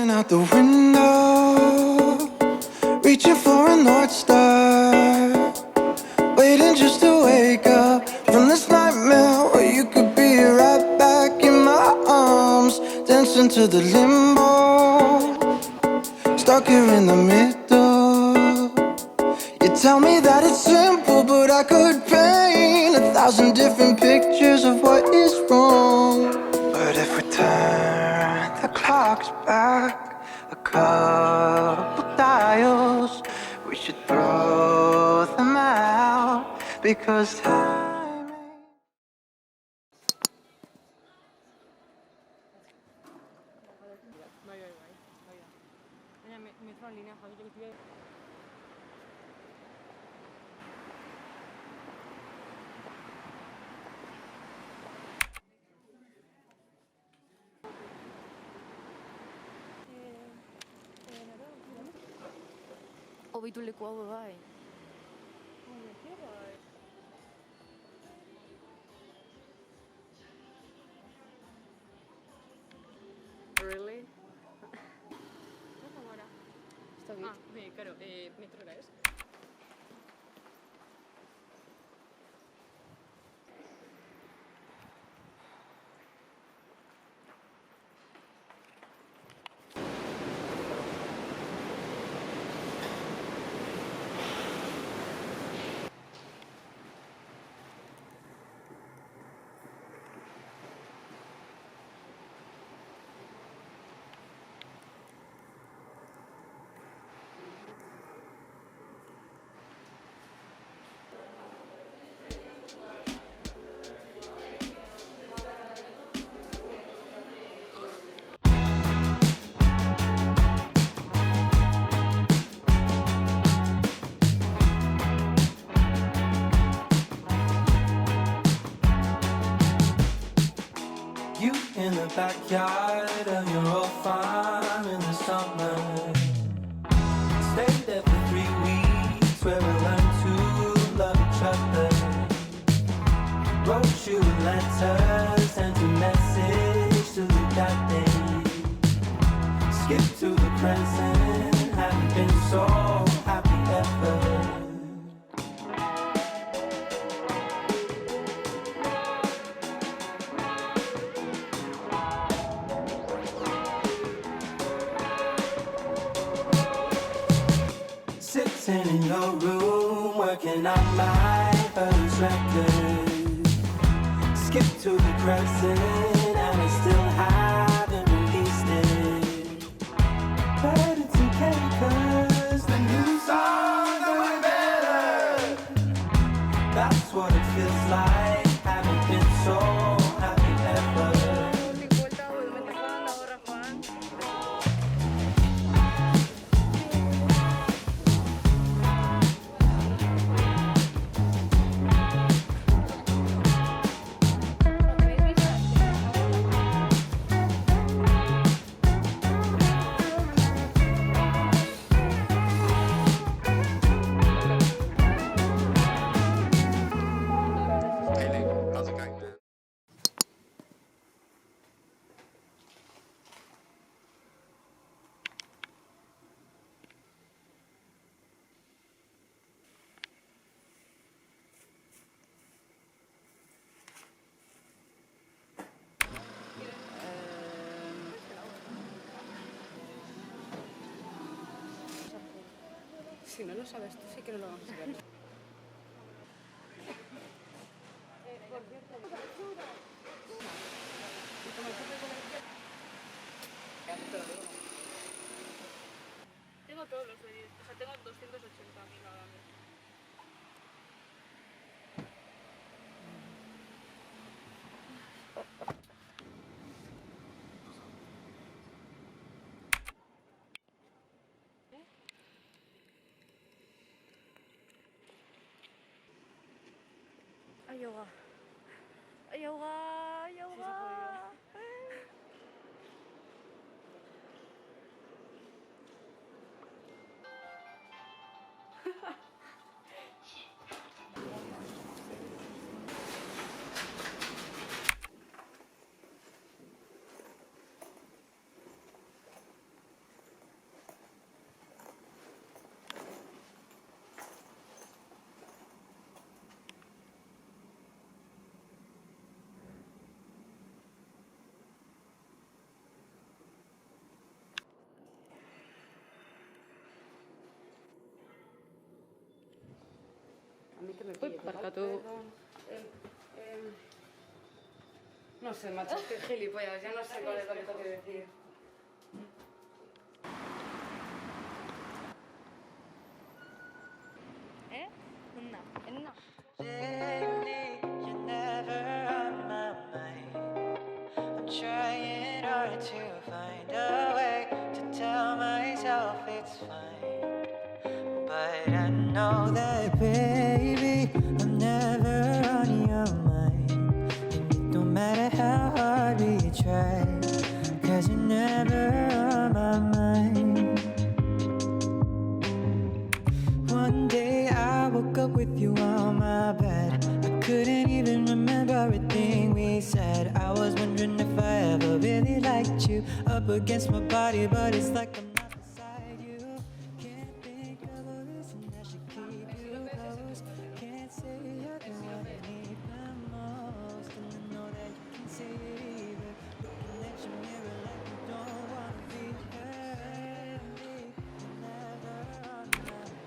Staring out the window, reaching for a North Star, waiting just to wake up from this nightmare where you could be right back in my arms, dancing to the limbo, stuck here in the middle. You tell me that it's simple, but I could paint 1,000 different pictures of what is wrong. But if we turn the clocks back a couple dials, we should throw them out, because time ain't... Obitu leku hau bai. Really? Ez da Claro, metrora ez? You in the backyard of your old farm in the summer. Stayed there for 3 weeks where we learned to love each other. Wrote you letters, sent a message to you that day. Skip to the present, haven't been so happy ever. Sitting in your room, working on my first record. Skip to the present, and I still haven't released it. But it's okay, 'cause the new songs are way better. That's what it feels like, haven't been so happy ever. Si no lo sabes tú, sí que no lo vamos a saber. Por cierto, tengo todos los de 10, o sea, tengo 280.000 ahora mismo. Yoga. Yoga, yoga. Barkatu. No sé, macho, qué gilipollas, ya no sé cuál es lo que tengo que decir. Enna. Lately, you're never on my mind. I'm trying hard to find a way to tell myself it's fine. But I know that, baby, I'm never on your mind. And it don't matter how hard we try, 'cause you're never on my mind. One day I woke up with you on my bed. I couldn't even remember a thing we said. I was wondering if I ever really liked you up against my body, but it's like I'm not beside you. Can't think of a reason I should keep you close. Can't say you're the one I need the most, and I know that you can say it either. Looking at your mirror like you don't wanna be hurt. You're never on my mind.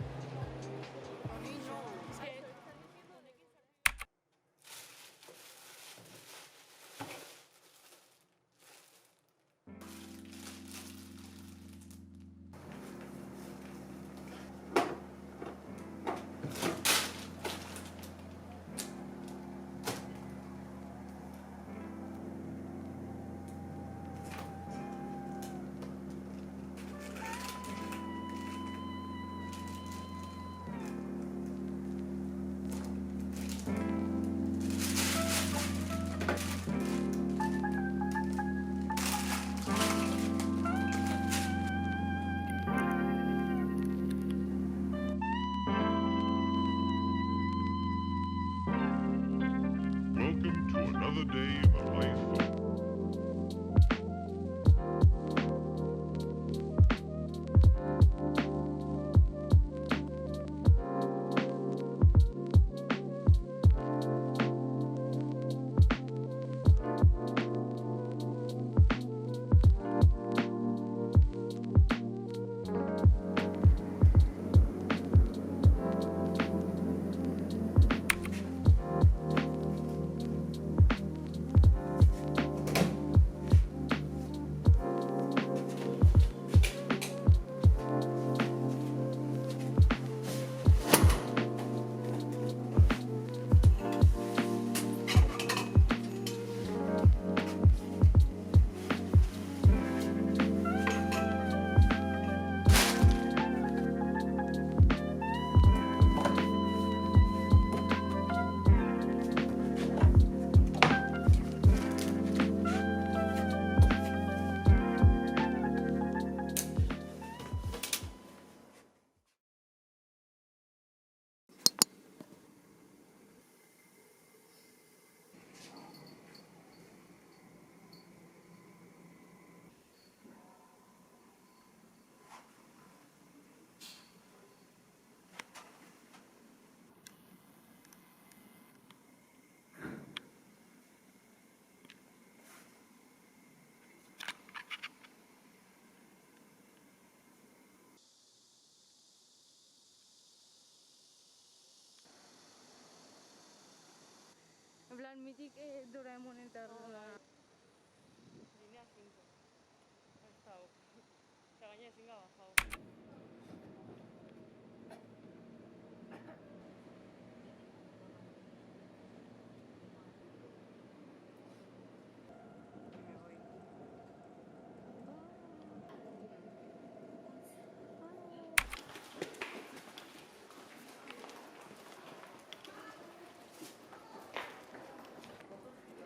Welcome to another day in the place for En plan, mític Doraemon eta horrela. Línea 5. Ha estado. O sea, gaina ezin bajado.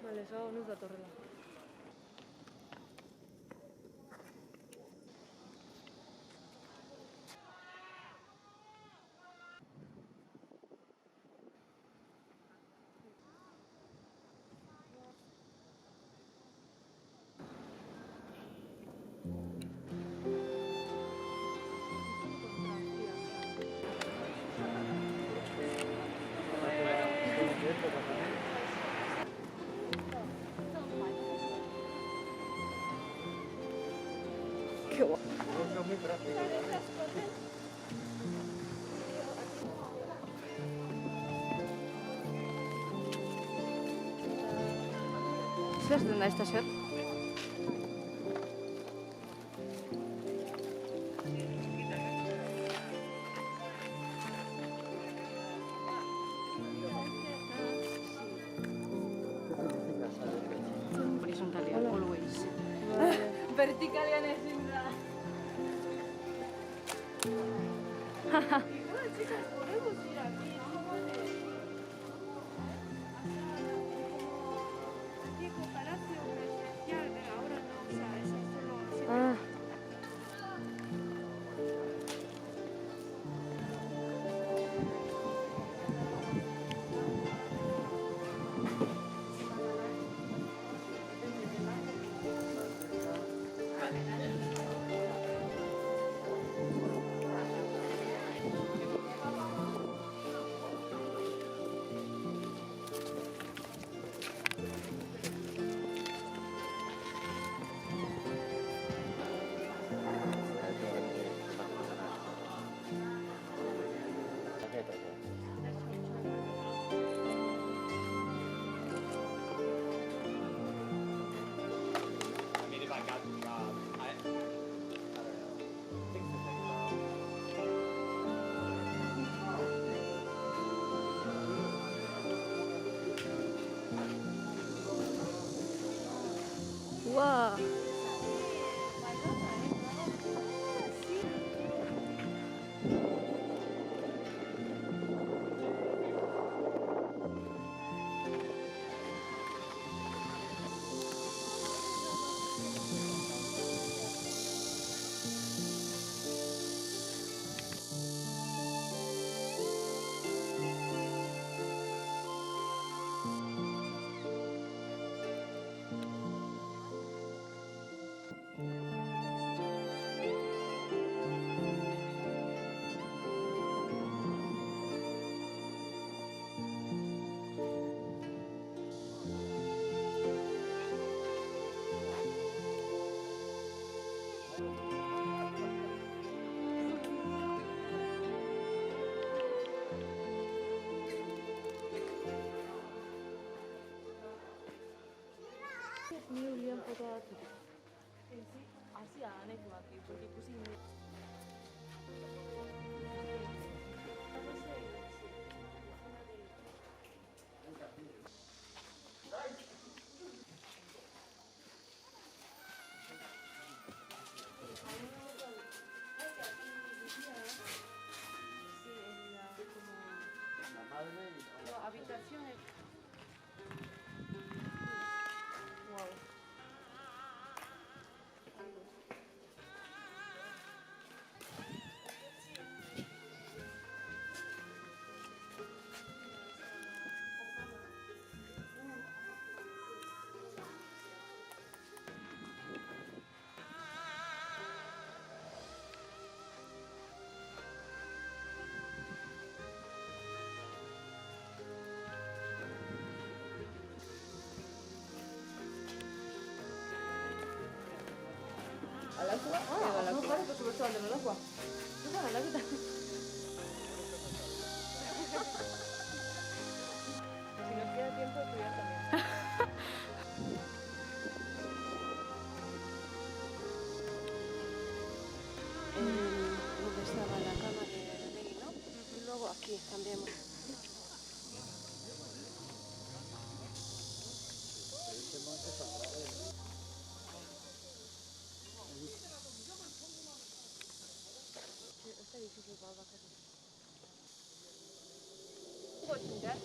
Vale, eso luz datorrela. zaten da estación. Horizontalian, always. Vertikalian ezin da. Ah. Wah. Ni ulian fotoa batzuk. Hasia anek bat, ikusi habitaciones. Wow. Al agua. Ah, no pare, por supuesto, al agua. No para la vida. Si nos queda tiempo, estudiar también. Donde estaba la cama de Reggie, ¿no? Y luego aquí cambiamos. Está difícil para bajar. ¿Puedo chingar?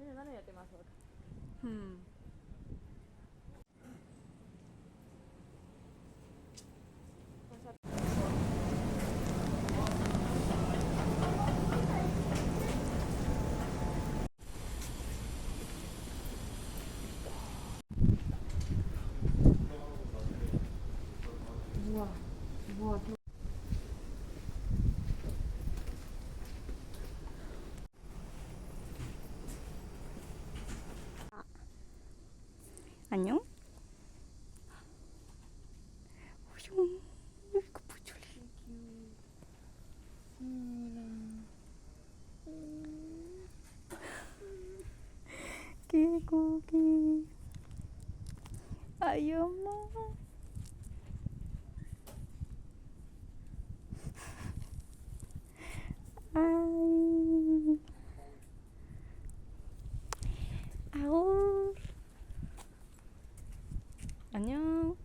Dale ya te más ahora. 안녕? 이거 보줄래? 개고기. 아이 엄마. 아이. 아우. 안녕.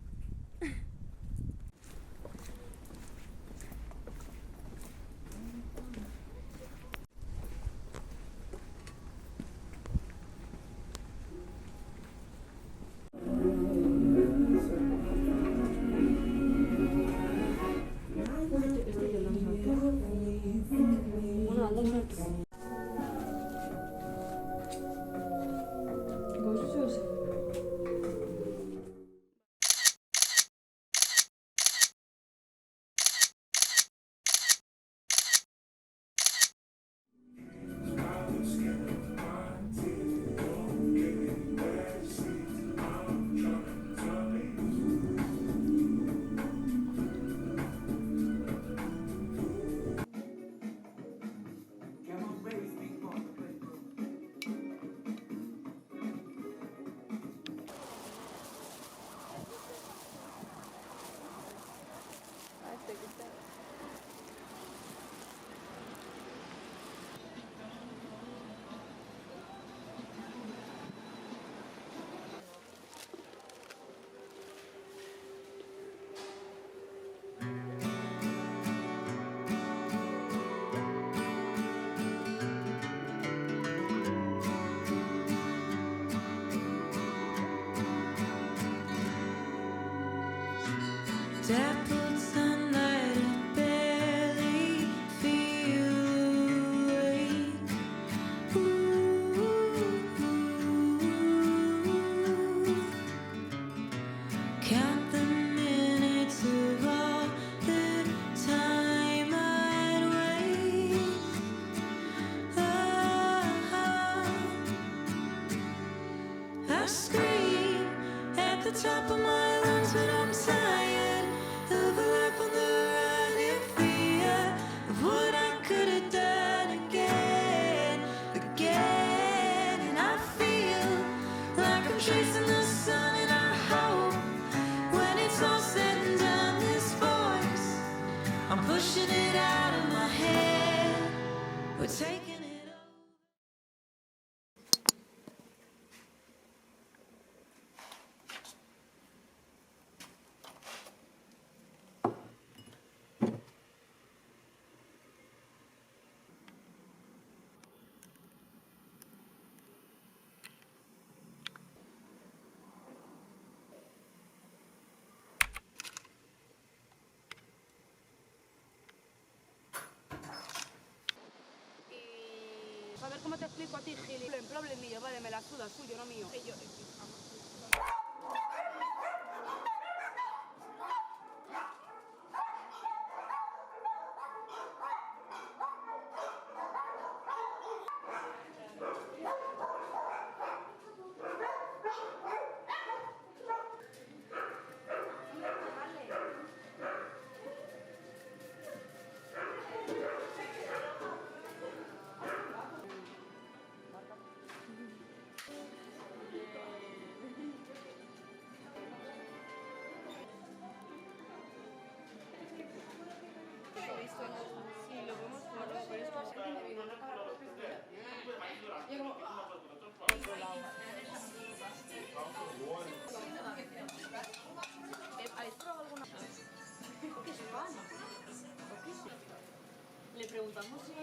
오늘 안 넘어갈게. 이거 수수요새. Dappled sunlight and barely feel awake. Count the minutes of all the time I'd waste. I scream at the top of my lungs when I'm tired of a life on the run in fear of what I could have done again. And I feel like I'm chasing the sun, and I hope when it's all said and done, this voice, I'm pushing it out of my head. We're taking it over. A ver cómo te explico a ti, Gili. Problemillo, vale, me la suda, suyo, no mío. Le preguntamos si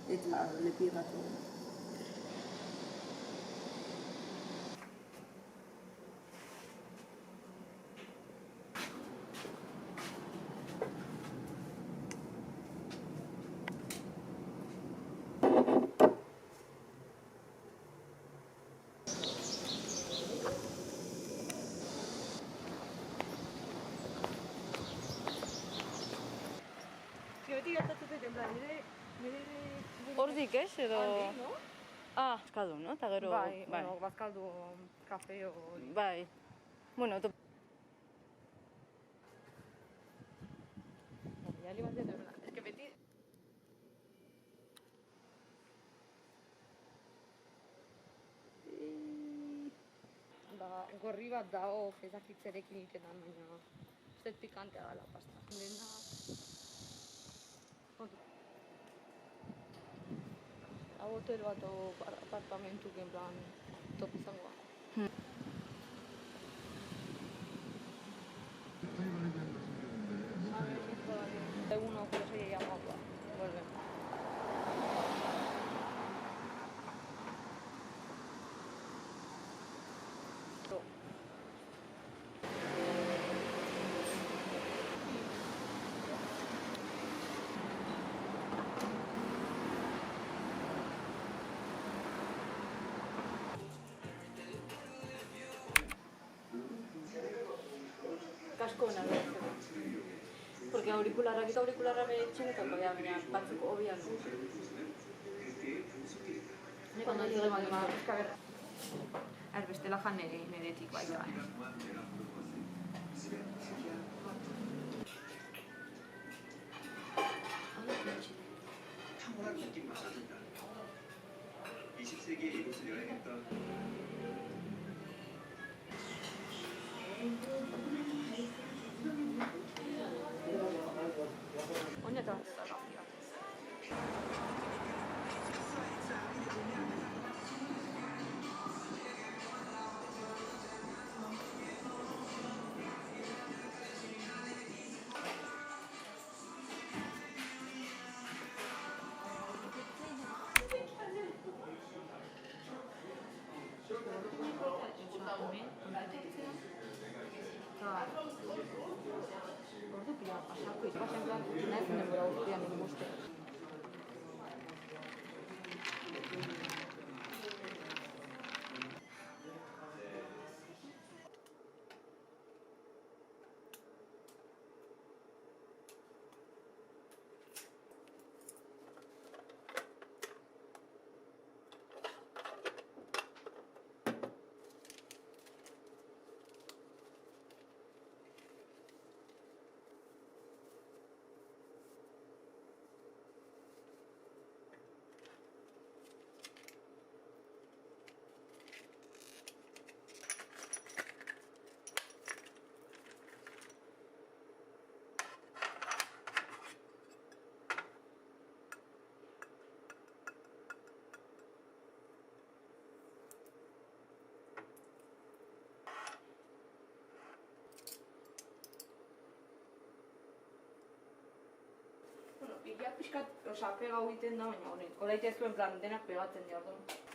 Eta lepiratu. Beti gertatzen zait, en plan, nire hortik ez, edo... Aldi, no? Ah, bazkaldu, no? Eta gero... Bai, bueno, bazkaldu kafe hori. Bai. Bueno, Jali bat dut, ez que beti... Gorri bat dago fezakitzerekin itetan, baina... Ez dut pikantea dela pasta. Dena... Hau hotel bat o apartamentuk, en plan, top izangoa. Eguno, pero se llama agua. Vuelve. kasko ona da. Porque aurikularrak eta aurikularra bere txenetako da, baina batzuk hobiak. Cuando llegue más, es que a ver... bestela jan neretik baita. Oineta zagafia. Ordu pila pasako ikasen plan, nahi zen denbora guztian ikuste. Bueno, pila pixkat, pega egiten da, baina honek. Olaitezko en plan denak pegatzen dira, orduan.